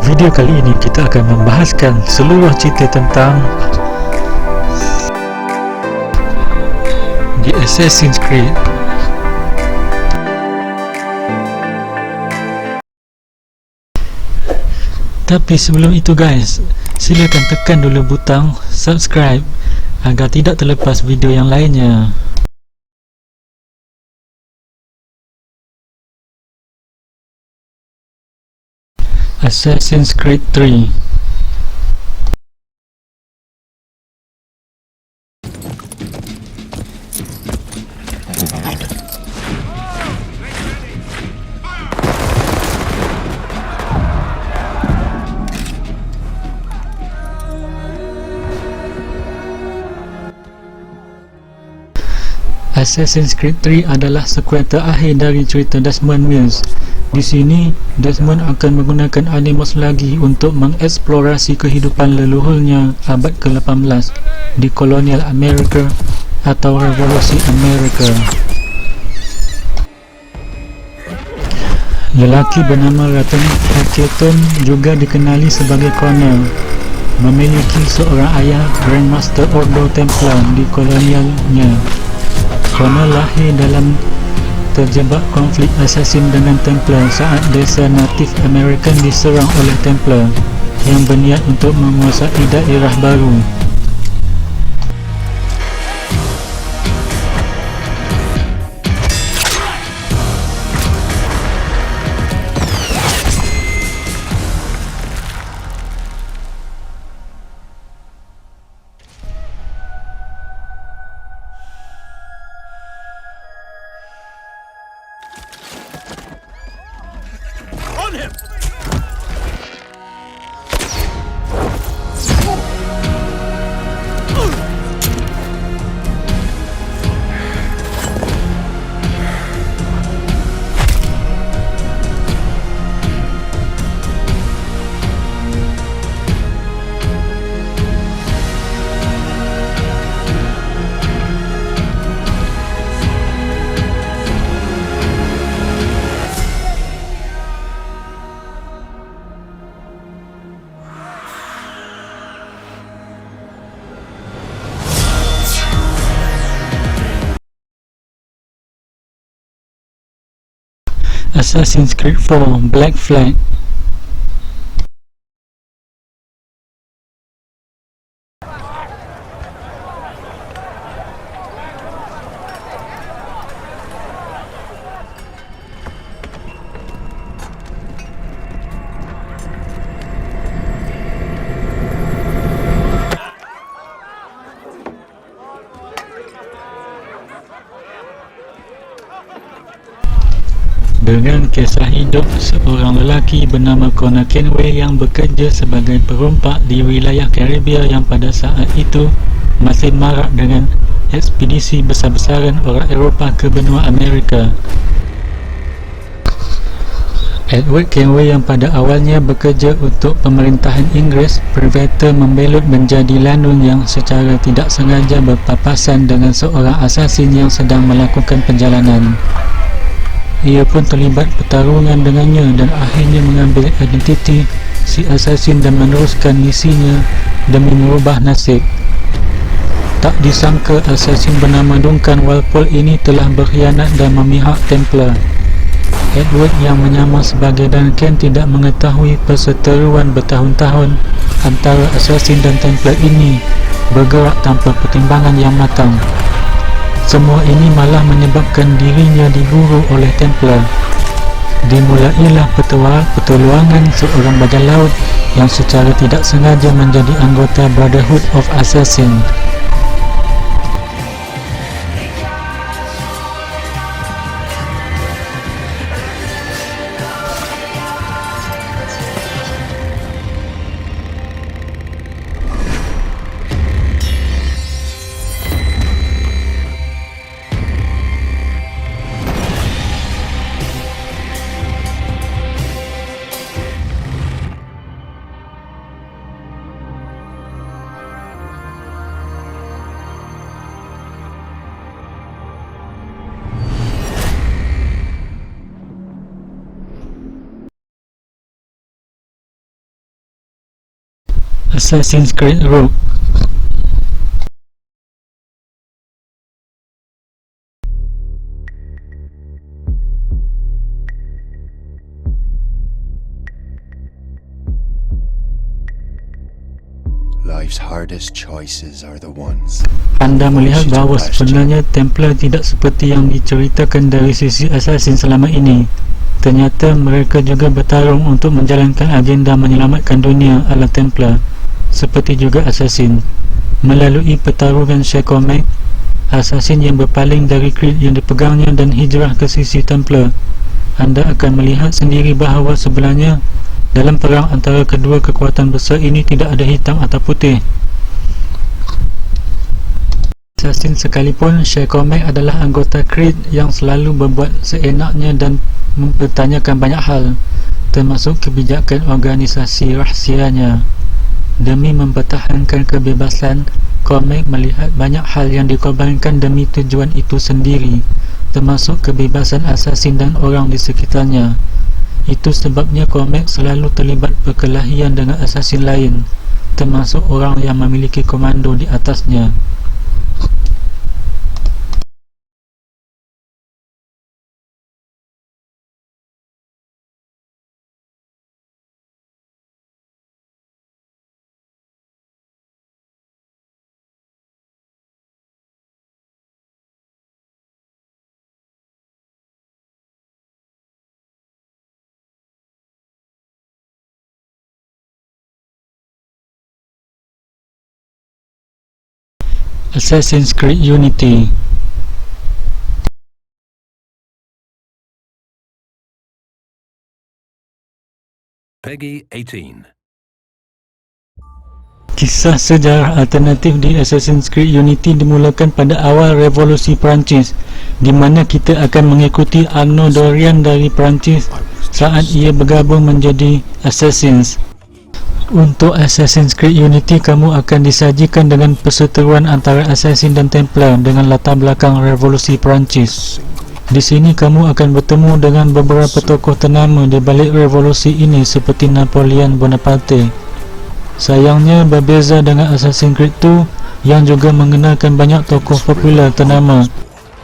Video kali ini kita akan membahaskan seluruh cerita tentang The Assassin's Creed. Tapi sebelum itu guys, silakan tekan dulu butang subscribe agar tidak terlepas video yang lainnya. Assassin's Creed 3. Assassin's Creed 3 adalah sekuel terakhir dari cerita Desmond Mills. Di sini, Desmond akan menggunakan Animus lagi untuk mengeksplorasi kehidupan leluhurnya abad ke-18 di kolonial Amerika atau Revolusi Amerika. Lelaki bernama Raton Hatcheton juga dikenali sebagai Connor, memiliki seorang ayah Grandmaster Ordo Templar di kolonialnya. Connor lahir dalam terjebak konflik assassin dengan Templar saat desa Native American diserang oleh Templar yang berniat untuk menguasai daerah baru. Assassin's Creed 4 Black Flag. Dengan kisah hidup seorang lelaki bernama Connor Kenway yang bekerja sebagai perompak di wilayah Karibia yang pada saat itu masih marak dengan ekspedisi besar-besaran orang Eropah ke benua Amerika. Edward Kenway yang pada awalnya bekerja untuk pemerintahan Inggeris, Privator membelut menjadi landun yang secara tidak sengaja berpapasan dengan seorang asasin yang sedang melakukan perjalanan. Ia pun terlibat pertarungan dengannya dan akhirnya mengambil identiti si asasin dan meneruskan misinya demi merubah nasib. Tak disangka asasin bernama Duncan Walpole ini telah berkhianat dan memihak Templar. Edward yang menyamar sebagai Duncan tidak mengetahui perseteruan bertahun-tahun antara asasin dan Templar ini bergerak tanpa pertimbangan yang matang. Semua ini malah menyebabkan dirinya diburu oleh Templar. Dimulailah petualangan seorang bajak laut yang secara tidak sengaja menjadi anggota Brotherhood of Assassins. Assassin's Creed Rogue. Life's hardest choices are the ones. Anda melihat bahawa sebenarnya Templar tidak seperti yang diceritakan dari sisi Assassin selama ini. Ternyata mereka juga bertarung untuk menjalankan agenda menyelamatkan dunia ala Templar, seperti juga Assassin. Melalui pertarungan Shadowmax, Assassin yang berpaling dari creed yang dipegangnya dan hijrah ke sisi Templar, anda akan melihat sendiri bahawa sebenarnya dalam perang antara kedua kekuatan besar ini tidak ada hitam atau putih. Assassin sekalipun, Shadowmax adalah anggota Creed yang selalu berbuat seenaknya dan mempertanyakan banyak hal, termasuk kebijakan organisasi rahsianya. Demi mempertahankan kebebasan, Cormac melihat banyak hal yang dikorbankan demi tujuan itu sendiri, termasuk kebebasan Assassin dan orang di sekitarnya. Itu sebabnya Cormac selalu terlibat perkelahian dengan Assassin lain, termasuk orang yang memiliki komando di atasnya. Assassin's Creed Unity. Peggy 18. Kisah sejarah alternatif di Assassin's Creed Unity dimulakan pada awal Revolusi Perancis, di mana kita akan mengikuti Arnaud Dorian dari Perancis saat ia bergabung menjadi Assassins. Untuk Assassin's Creed Unity, kamu akan disajikan dengan perseteruan antara Assassin dan Templar dengan latar belakang Revolusi Perancis. Di sini kamu akan bertemu dengan beberapa tokoh ternama di balik revolusi ini seperti Napoleon Bonaparte. Sayangnya, berbeza dengan Assassin's Creed 2 yang juga mengenalkan banyak tokoh popular ternama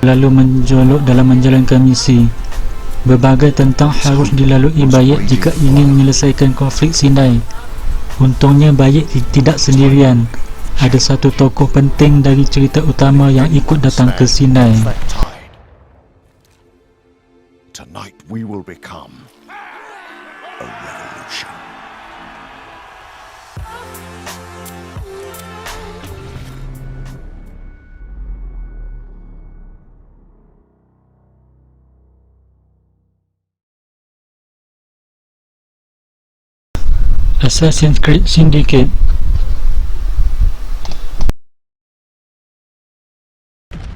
lalu menjolok dalam menjalankan misi. Berbagai tentang harus dilalui Bayek jika ingin menyelesaikan konflik Sinai. Untungnya Bayek tidak sendirian. Ada satu tokoh penting dari cerita utama yang ikut datang ke Sinai. Tonight we will become a revolution. Assassin's Creed Syndicate.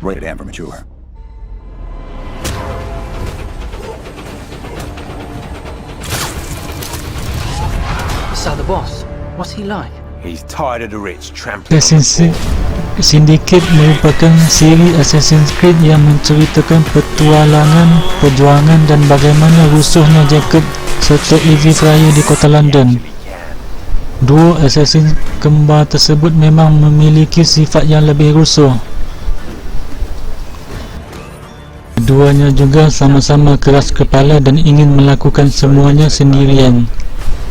Rated M for mature. So the boss, what's he like? He's tired of the rich trampling on the Assassin's poor. Syndicate merupakan siri Assassin's Creed yang menceritakan petualangan, perjuangan dan bagaimana rusuhnya Jacob serta Evie Fryer di kota London. Dua Assassin kembar tersebut memang memiliki sifat yang lebih rusuh. Keduanya juga sama-sama keras kepala dan ingin melakukan semuanya sendirian.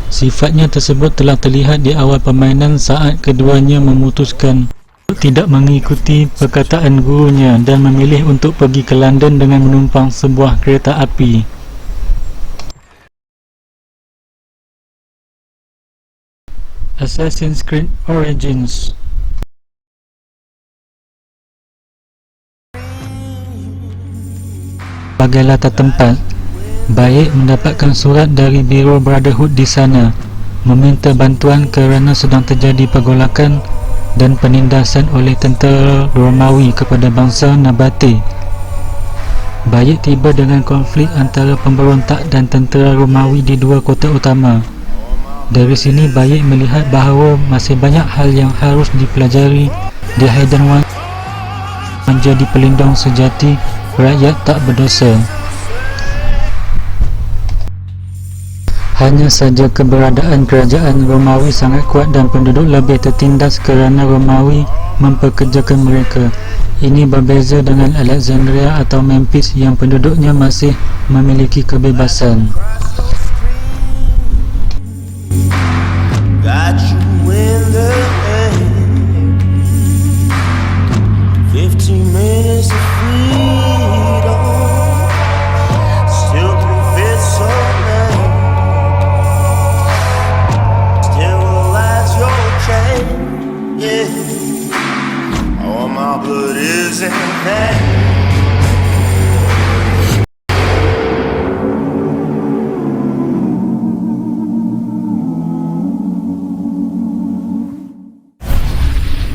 Sifatnya tersebut telah terlihat di awal permainan saat keduanya memutuskan tidak mengikuti perkataan gurunya dan memilih untuk pergi ke London dengan menumpang sebuah kereta api. Assassin's Creed Origins. Sebagai latar tempat, Bayek mendapatkan surat dari Biro Brotherhood di sana, meminta bantuan kerana sedang terjadi pergolakan dan penindasan oleh tentera Romawi kepada bangsa Nabate. Bayek tiba dengan konflik antara pemberontak dan tentera Romawi di dua kota utama. Dari sini Bayek melihat bahawa masih banyak hal yang harus dipelajari di Hayden One menjadi pelindung sejati rakyat tak berdosa. Hanya saja keberadaan kerajaan Romawi sangat kuat dan penduduk lebih tertindas kerana Romawi mempekerjakan mereka. Ini berbeza dengan Alexandria atau Memphis yang penduduknya masih memiliki kebebasan. Got you in the air. 15 minutes of freedom. Still can fit so many. Still lies your chain. Yeah. All my blood is in there.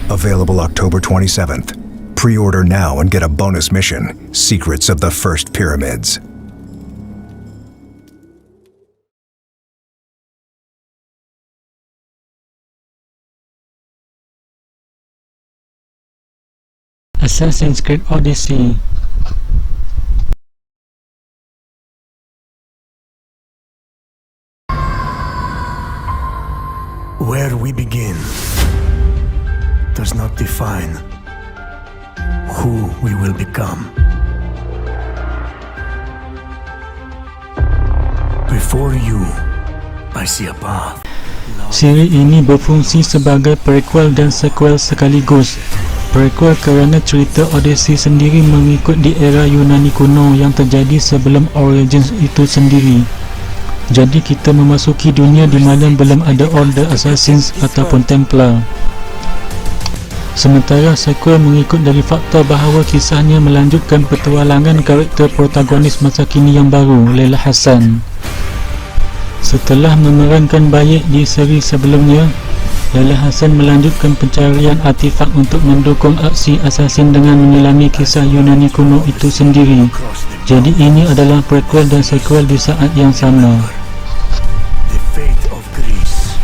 Available October 27th. Pre-order now and get a bonus mission, Secrets of the First Pyramids. Assassin's Creed Odyssey. Where we begin does not define who we will become. Before you, I see a path. Siri ini berfungsi sebagai prequel dan sequel sekaligus. Prequel kerana cerita Odyssey sendiri mengikut di era Yunani kuno yang terjadi sebelum Origins itu sendiri. Jadi kita memasuki dunia di mana belum ada Order Assassins ataupun Templar. Sementara sequel mengikut dari fakta bahawa kisahnya melanjutkan petualangan karakter protagonis masa kini yang baru, Layla Hassan. Setelah memerankan Bayek di seri sebelumnya, Layla Hassan melanjutkan pencarian artifak untuk mendukung aksi assassin dengan menyelami kisah Yunani kuno itu sendiri. Jadi ini adalah prequel dan sequel di saat yang sama.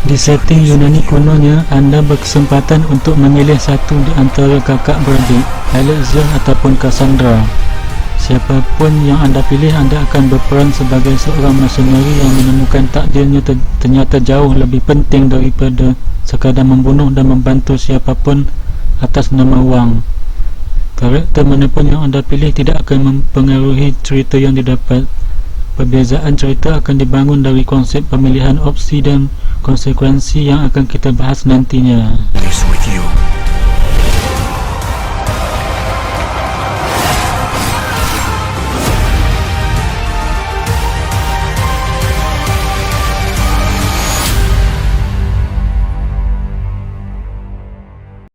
Di setting Yunani kunonya, anda berkesempatan untuk memilih satu di antara kakak beradik, Alexia ataupun Cassandra. Siapapun yang anda pilih, anda akan berperan sebagai seorang mercenary yang menemukan takdirnya ternyata jauh lebih penting daripada sekadar membunuh dan membantu siapapun atas nama wang. Karakter manapun yang anda pilih tidak akan mempengaruhi cerita yang didapat. Perbezaan cerita akan dibangun dari konsep pemilihan opsi dan konsekuensi yang akan kita bahas nantinya.